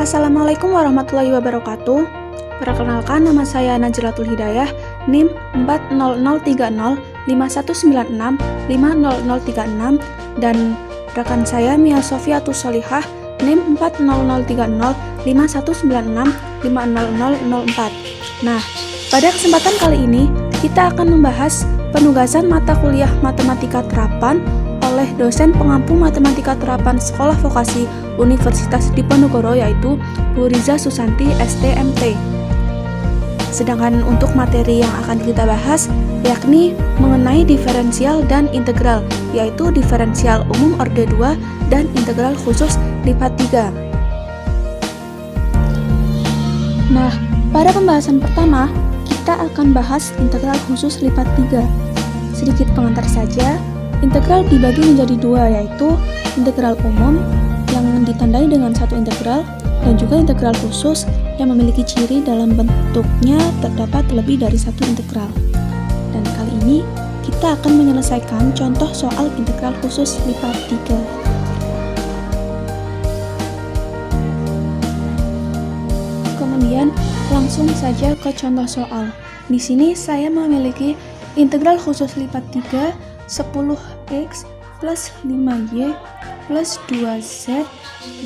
Assalamualaikum warahmatullahi wabarakatuh. Perkenalkan, nama saya Najlatul Hidayah, NIM 400305196500036 dan rekan saya Mia Sofiatus Solihah, NIM 400305196500004. Nah, pada kesempatan kali ini kita akan membahas penugasan mata kuliah matematika terapan oleh dosen pengampu matematika terapan Sekolah Vokasi Universitas Diponegoro, yaitu Bu Riza Susanti STMT. Sedangkan untuk materi yang akan kita bahas yakni mengenai diferensial dan integral, yaitu diferensial umum orde 2 dan integral khusus lipat 3. Nah, pada pembahasan pertama kita akan bahas integral khusus lipat 3. Sedikit pengantar saja. Integral dibagi menjadi dua, yaitu integral umum yang ditandai dengan satu integral dan juga integral khusus yang memiliki ciri dalam bentuknya terdapat lebih dari satu integral. Dan kali ini kita akan menyelesaikan contoh soal integral khusus lipat 3. Kemudian langsung saja ke contoh soal. Di sini saya memiliki integral khusus lipat 3 10x plus 5y plus 2z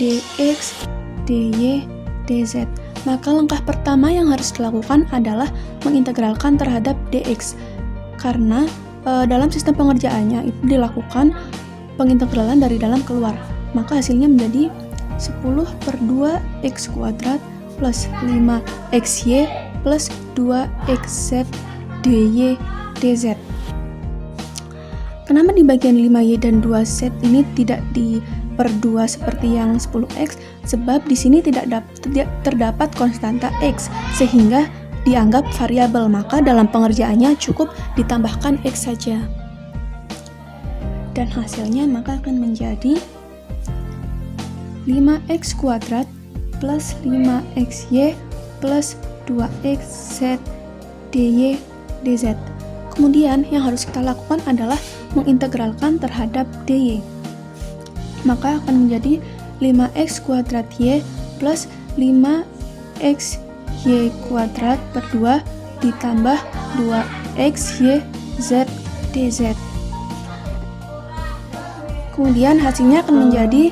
dx dy dz. Maka langkah pertama yang harus dilakukan adalah mengintegralkan terhadap dx, karena dalam sistem pengerjaannya itu dilakukan pengintegralan dari dalam keluar. Maka hasilnya menjadi 10/2x kuadrat plus 5xy plus 2xz dy dz. Kenapa di bagian 5y dan 2z ini tidak diper2 seperti yang 10x? Sebab di sini tidak terdapat konstanta x sehingga dianggap variabel, maka dalam pengerjaannya cukup ditambahkan x saja. Dan hasilnya maka akan menjadi 5x kuadrat plus 5xy plus 2xz dy dz. Kemudian yang harus kita lakukan adalah mengintegralkan terhadap dy. Maka akan menjadi 5x kuadrat y plus 5xy kuadrat per 2 ditambah 2xy z dz. Kemudian hasilnya akan menjadi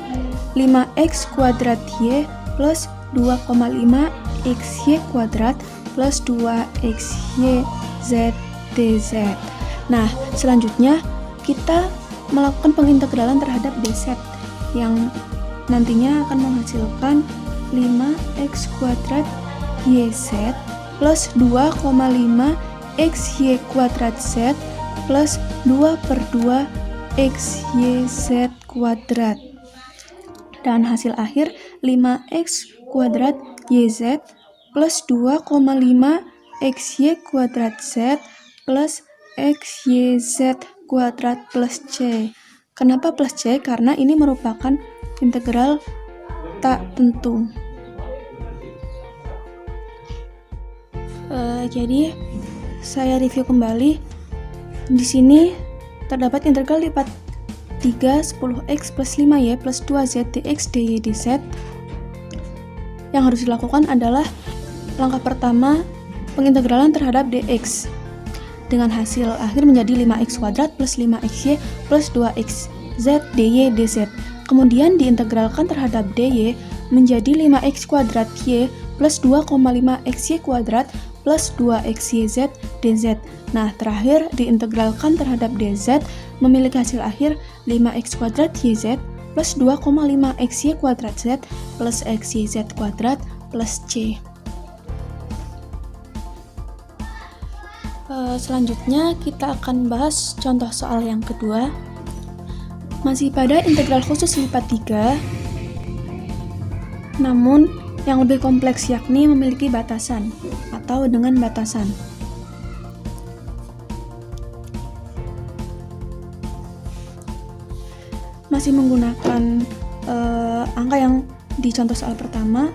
5x kuadrat y plus 2,5xy kuadrat plus 2xy z dz. Nah, selanjutnya kita melakukan pengintegralan terhadap dz yang nantinya akan menghasilkan 5x kuadrat yz plus 2,5xy kuadrat z plus 2/2 xyz kuadrat. Dan hasil akhir 5x kuadrat yz plus 2,5 xy kuadrat z plus xyz kuadrat plus c. Kenapa plus c? Karena ini merupakan integral tak tentu. Jadi saya review kembali. Di sini terdapat integral lipat 3 10x plus 5y plus 2z dx dy dz. Yang harus dilakukan adalah langkah pertama pengintegralan terhadap dx dengan hasil akhir menjadi 5x kuadrat plus 5xy plus 2xz dy dz. Kemudian diintegralkan terhadap dy menjadi 5x kuadrat y plus 2,5xy kuadrat plus 2xyz dz. Nah, terakhir diintegralkan terhadap dz memiliki hasil akhir 5x kuadrat yz plus 2,5xy kuadrat z plus xyz kuadrat plus c. Selanjutnya kita akan bahas contoh soal yang kedua. Masih pada integral khusus lipat 3, namun yang lebih kompleks, yakni memiliki batasan atau dengan batasan. Masih menggunakan angka yang di contoh soal pertama,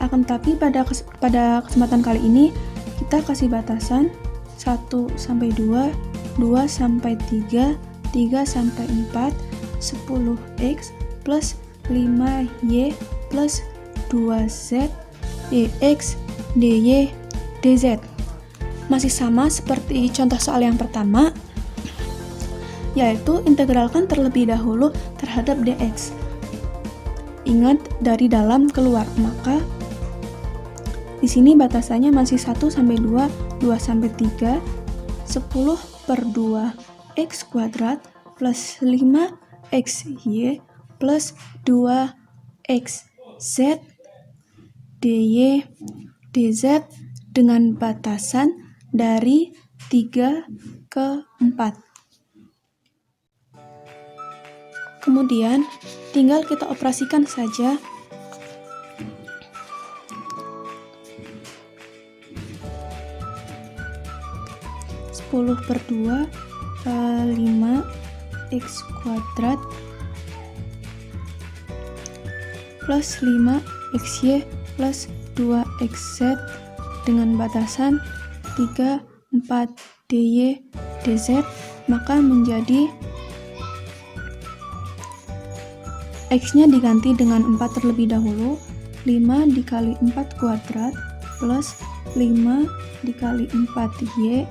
akan tetapi pada kesempatan kali ini kita kasih batasan 1 sampai 2, 2 sampai 3, 3 sampai 4, 10x plus 5y plus 2z dx dy dz. Masih sama seperti contoh soal yang pertama, yaitu integralkan terlebih dahulu terhadap dx. Ingat, dari dalam keluar, maka di sini batasannya masih 1 sampai 2, 2 sampai 3, 10 per 2 x kuadrat plus 5xy plus 2 xz dy dz dengan batasan dari 3 ke 4. Kemudian tinggal kita operasikan saja. Sepuluh per 2 5x kuadrat plus 5xy plus 2xz dengan batasan 3, 4 dy dz, maka menjadi x-nya diganti dengan 4 terlebih dahulu, 5 dikali 4 kuadrat plus 5 dikali 4y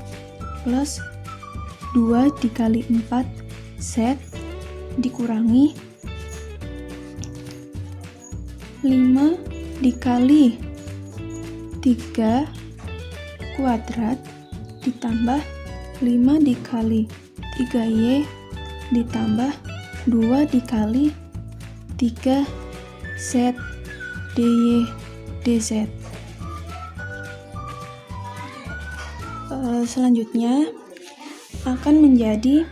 plus 2 dikali 4 z dikurangi 5 dikali 3 kuadrat ditambah 5 dikali 3y ditambah 2 dikali 3 z dy dz. Selanjutnya akan menjadi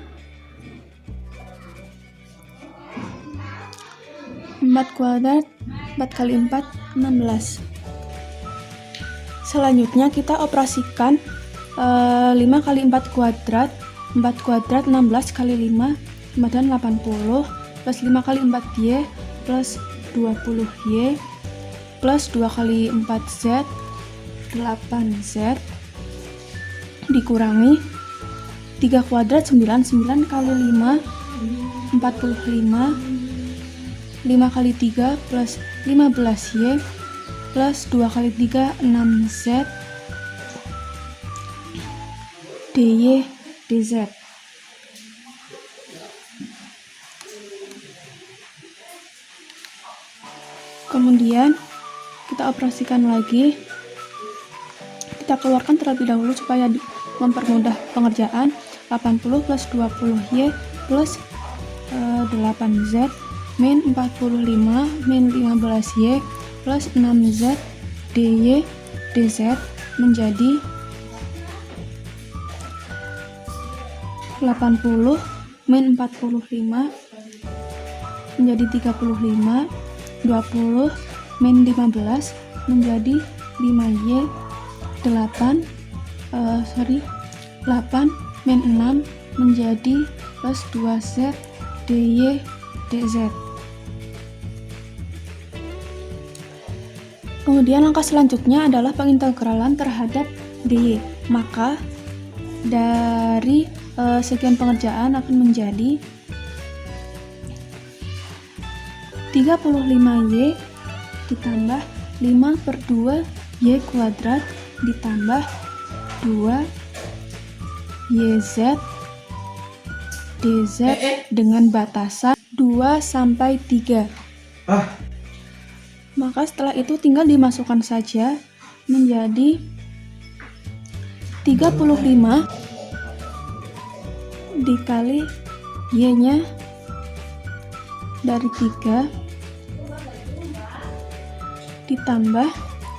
4 kuadrat 4 kali 4 16. Selanjutnya kita operasikan 5 kali 4 kuadrat 16 kali 5 dan 80 plus 5 kali 4y plus 20y plus 2 kali 4z 8z dikurangi 3 kuadrat 9 kali 5 45 5 kali 3 plus 15y plus 2 kali 3 6z dy dz. Kemudian kita operasikan lagi, kita keluarkan terlebih dahulu supaya mempermudah pengerjaan. 80 plus 20y plus 8z min 45 min 15y plus 6z dy dz menjadi 80 min 45 menjadi 35, 20 min 15 menjadi 5y, 8 min 6 menjadi plus 2z dy dz. Kemudian langkah selanjutnya adalah pengintegralan terhadap dy. Maka dari sekian pengerjaan akan menjadi 35y ditambah 5 per 2 y kuadrat ditambah 2 yz dz dengan batasan 2 sampai 3. Maka setelah itu tinggal dimasukkan saja menjadi 35 dikali y-nya dari 3 ditambah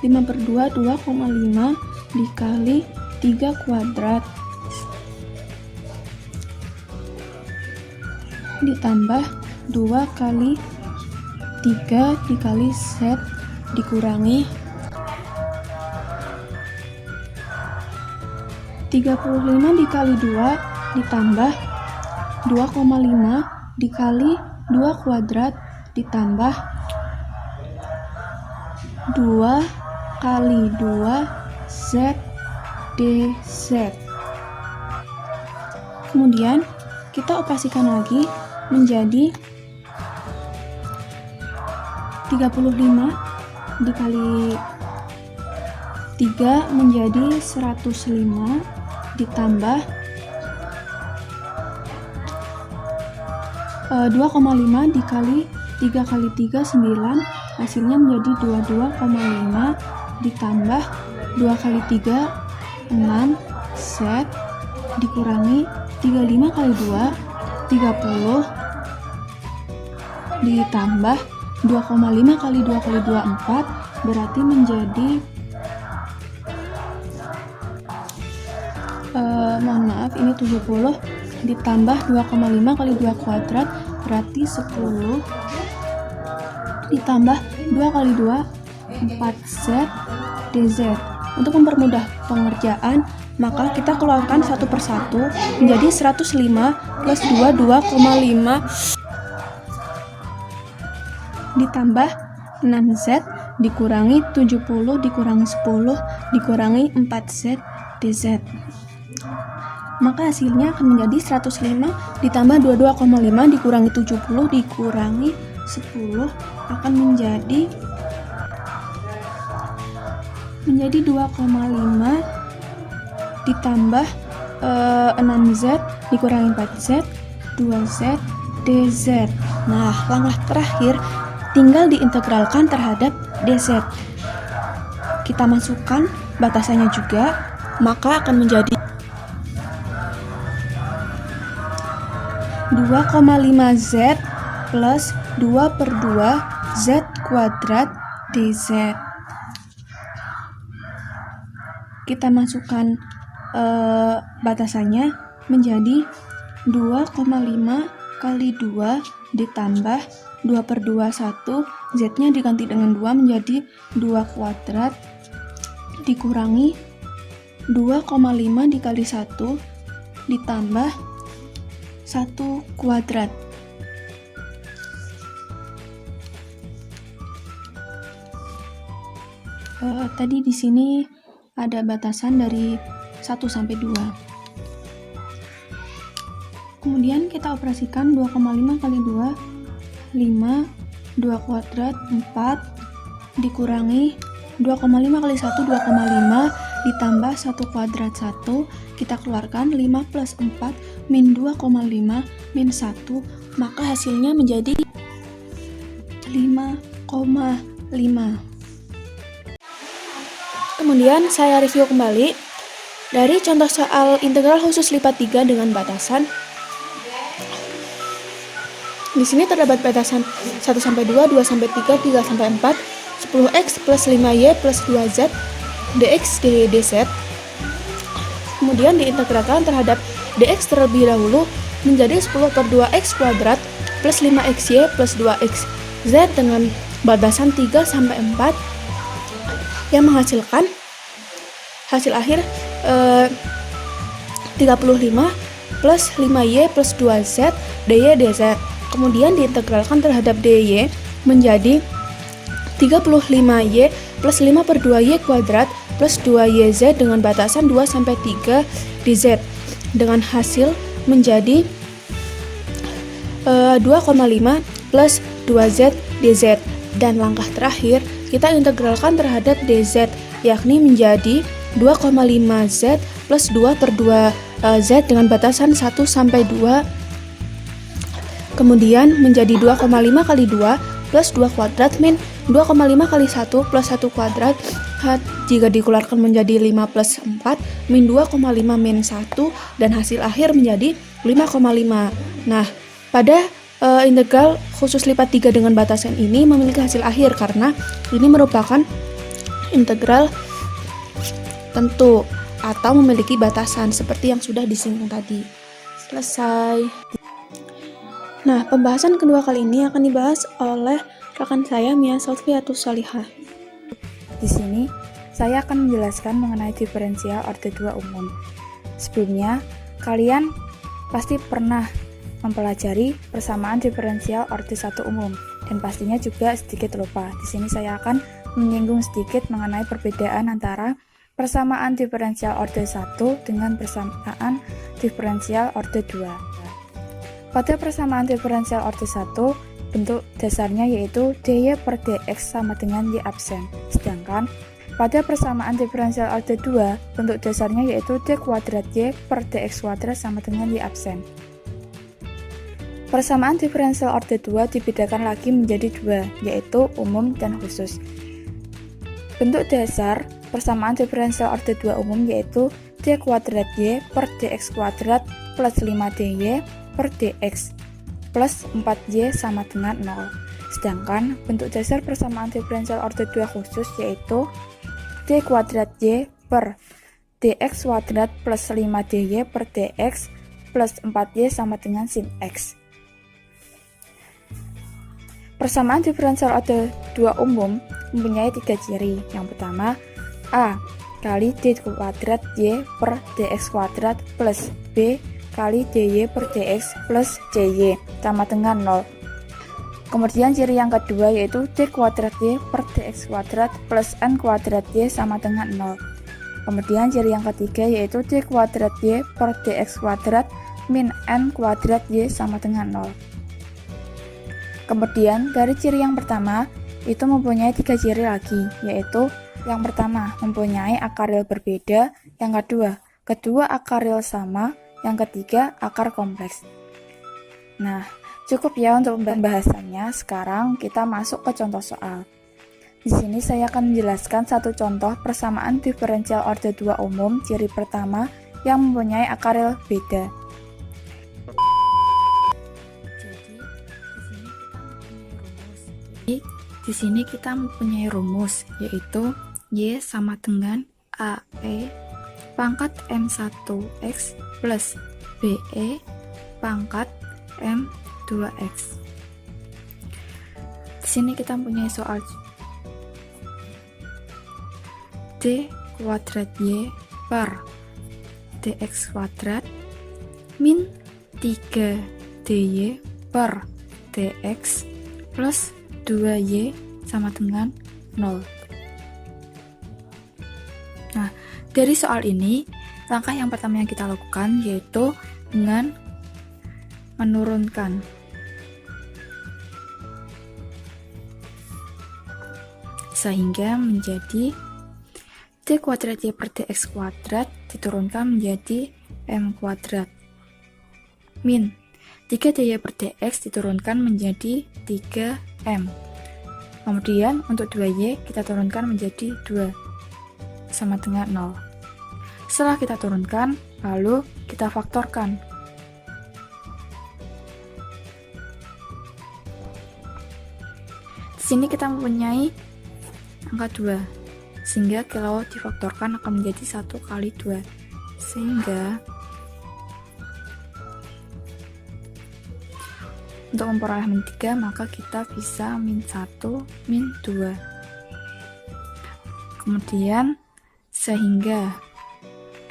5 per 2 2,5 dikali 3 kuadrat ditambah 2 kali 3 dikali z dikurangi 35 dikali 2 ditambah 2,5 dikali 2 kuadrat ditambah 2 kali 2 z dz. Kemudian kita operasikan lagi menjadi 35 dikali 3 menjadi 105 ditambah 2,5 dikali 3 kali 3 9, hasilnya menjadi 22,5 ditambah 2 kali 3 6 Z dikurangi 35 kali 2 30 ditambah 2,5 kali 2 kali 2 4, berarti menjadi mohon maaf, ini 70 ditambah 2,5 kali 2 kuadrat, berarti 10 ditambah 2 kali 2 4Z dz. Untuk mempermudah pengerjaan, maka kita keluarkan satu persatu menjadi 105 plus 2 2,5 ditambah 6Z dikurangi 70 dikurangi 10 dikurangi 4Z dz. Maka hasilnya akan menjadi 105 ditambah 22,5 dikurangi 70 dikurangi 10 akan menjadi 2,5 ditambah 6Z dikurangi 4Z 2Z dz. Nah, langkah terakhir tinggal diintegralkan terhadap dz. Kita masukkan batasannya juga, maka akan menjadi 2,5Z plus 2/2 Z kuadrat dz. Kita masukkan batasannya menjadi 2,5 kali 2 ditambah 2/2 1, Z-nya diganti dengan 2 menjadi 2 kuadrat dikurangi 2,5 dikali 1 ditambah 1 kuadrat. Tadi di sini ada batasan dari 1 sampai 2. Kemudian kita operasikan 2,5 kali 2 5, 2 kuadrat 4 dikurangi 2,5 kali 1 2,5 ditambah 1 kuadrat 1, kita keluarkan 5 plus 4 min 2,5 min 1, maka hasilnya menjadi 5,5. Kemudian saya review kembali dari contoh soal integral khusus lipat 3 dengan batasan. Di sini terdapat batasan 1 sampai 2, 2 sampai 3, 3 sampai 4, 10x plus 5y plus 2z dx dy dz. Kemudian diintegralkan terhadap dx terlebih dahulu menjadi 10/2x kuadrat plus 5xy plus 2xz dengan batasan 3 sampai 4 yang menghasilkan hasil akhir 35 plus 5y plus 2z dy dz. Kemudian diintegralkan terhadap dy menjadi 35y plus 5/2y kuadrat plus 2yz dengan batasan 2 sampai 3 dz dengan hasil menjadi 2,5 plus 2z dz. Dan langkah terakhir kita integralkan terhadap dz, yakni menjadi 2,5z plus 2/2z dengan batasan 1 sampai 2, kemudian menjadi 2,5 kali 2 plus 2 kuadrat min 2,5 kali 1 plus 1 kuadrat, jika dikeluarkan menjadi 5 plus 4 min 2,5 min 1, dan hasil akhir menjadi 5,5. Nah, pada integral khusus lipat 3 dengan batasan ini memiliki hasil akhir karena ini merupakan integral tentu atau memiliki batasan seperti yang sudah disinggung tadi. Selesai. Nah, pembahasan kedua kali ini akan dibahas oleh rekan saya Mia Solviatus Salihah. Di sini saya akan menjelaskan mengenai diferensial orde 2 umum. Sebelumnya, kalian pasti pernah mempelajari persamaan diferensial orde 1 umum dan pastinya juga sedikit lupa. Di sini saya akan menyinggung sedikit mengenai perbedaan antara persamaan diferensial orde 1 dengan persamaan diferensial orde 2. Pada persamaan diferensial orde 1, bentuk dasarnya yaitu dy per dx sama dengan y absen. Sedangkan pada persamaan diferensial order 2, bentuk dasarnya yaitu d kuadrat y per dx kuadrat sama dengan y absen. Persamaan diferensial order 2 dibedakan lagi menjadi dua, yaitu umum dan khusus. Bentuk dasar persamaan diferensial order 2 umum yaitu d kuadrat y per dx kuadrat plus 5dy per dx plus 4y sama dengan 0. Sedangkan bentuk dasar persamaan diferensial order 2 khusus yaitu d kuadrat y per dx kuadrat plus 5dy per dx plus 4y sama dengan sin x. Persamaan diferensial order 2 umum mempunyai 3 ciri. Yang pertama, A kali d kuadrat y per dx kuadrat plus B kali dy per dx plus dy sama dengan 0. Kemudian ciri yang kedua yaitu d kuadrat y per dx kuadrat plus n kuadrat y sama dengan 0. Kemudian ciri yang ketiga yaitu d kuadrat y per dx kuadrat min n kuadrat y sama dengan 0. Kemudian dari ciri yang pertama itu mempunyai 3 ciri lagi, yaitu yang pertama mempunyai akar real berbeda, yang kedua akar real sama, yang ketiga akar kompleks. Nah, cukup ya untuk pembahasannya. Sekarang kita masuk ke contoh soal. Di sini saya akan menjelaskan satu contoh persamaan diferensial order 2 umum ciri pertama yang mempunyai akar real beda. Di sini kita mempunyai rumus yaitu y sama dengan ae pangkat m1x plus be pangkat m2x. Di sini kita mempunyai soal d kuadrat y per dx kuadrat min 3 dy per dx plus 2y sama dengan 0. Nah, dari soal ini, langkah yang pertama yang kita lakukan yaitu dengan menurunkan. Sehingga menjadi d kuadrat y per dx kuadrat diturunkan menjadi m kuadrat. Min 3 dy per dx diturunkan menjadi 3m. Kemudian untuk 2y kita turunkan menjadi 2 sama dengan 0. Setelah kita turunkan, lalu kita faktorkan. Di sini kita mempunyai angka 2, sehingga kalau difaktorkan akan menjadi 1 kali 2. Sehingga untuk memperoleh min 3, maka kita bisa min 1, min 2. Kemudian, sehingga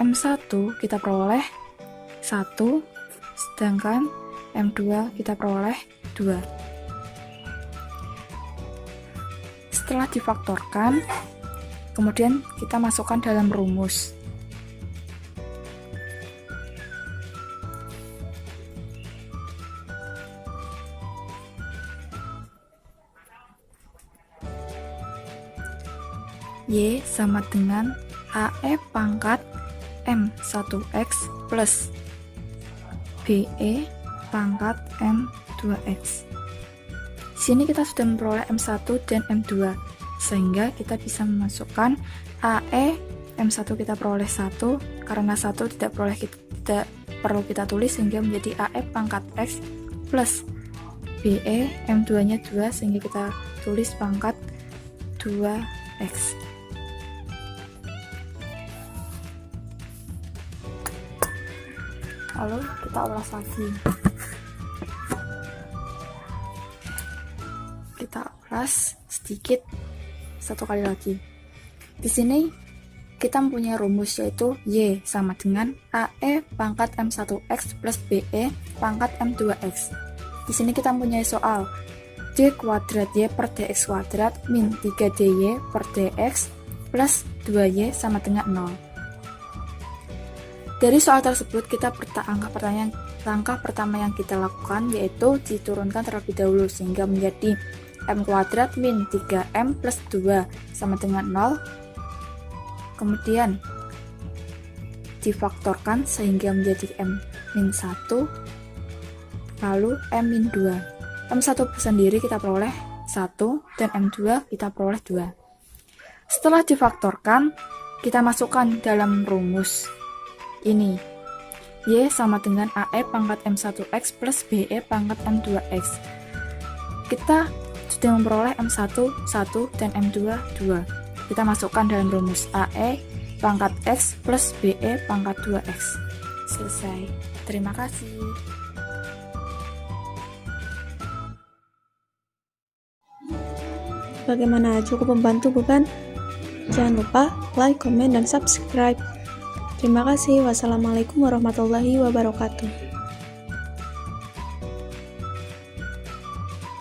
M1 kita peroleh 1, sedangkan M2 kita peroleh 2. Setelah difaktorkan, kemudian kita masukkan dalam rumus. Y sama dengan AE pangkat M1X plus BE pangkat M2X. Di sini kita sudah memperoleh M1 dan M2, sehingga kita bisa memasukkan AE M1 kita peroleh 1, karena 1 tidak perlu kita tulis sehingga menjadi AE pangkat X plus BE M2 nya 2 sehingga kita tulis pangkat 2X. Lalu kita ulas lagi. Kita ulas sedikit satu kali lagi. Di sini kita mempunyai rumus yaitu Y sama dengan AE pangkat M1X plus BE pangkat M2X. Di sini kita mempunyai soal D kuadrat Y per DX kuadrat min 3DY per DX plus 2Y sama dengan 0. Dari soal tersebut kita angka pertanyaan langkah pertama yang kita lakukan yaitu diturunkan terlebih dahulu sehingga menjadi m kuadrat min 3m plus 2 sama dengan 0. Kemudian difaktorkan sehingga menjadi m min 1, lalu m min 2. M1 sendiri kita peroleh 1 dan M2 kita peroleh 2. Setelah difaktorkan, kita masukkan dalam rumus ini. Y sama dengan AE pangkat M1X plus BE pangkat M2X. Kita sudah memperoleh M1, 1 dan M2, 2. Kita masukkan dalam rumus AE pangkat X plus BE pangkat 2X. Selesai. Terima kasih. Bagaimana, cukup membantu bukan? Jangan lupa like, komen, dan subscribe. Terima kasih. Wassalamualaikum warahmatullahi wabarakatuh.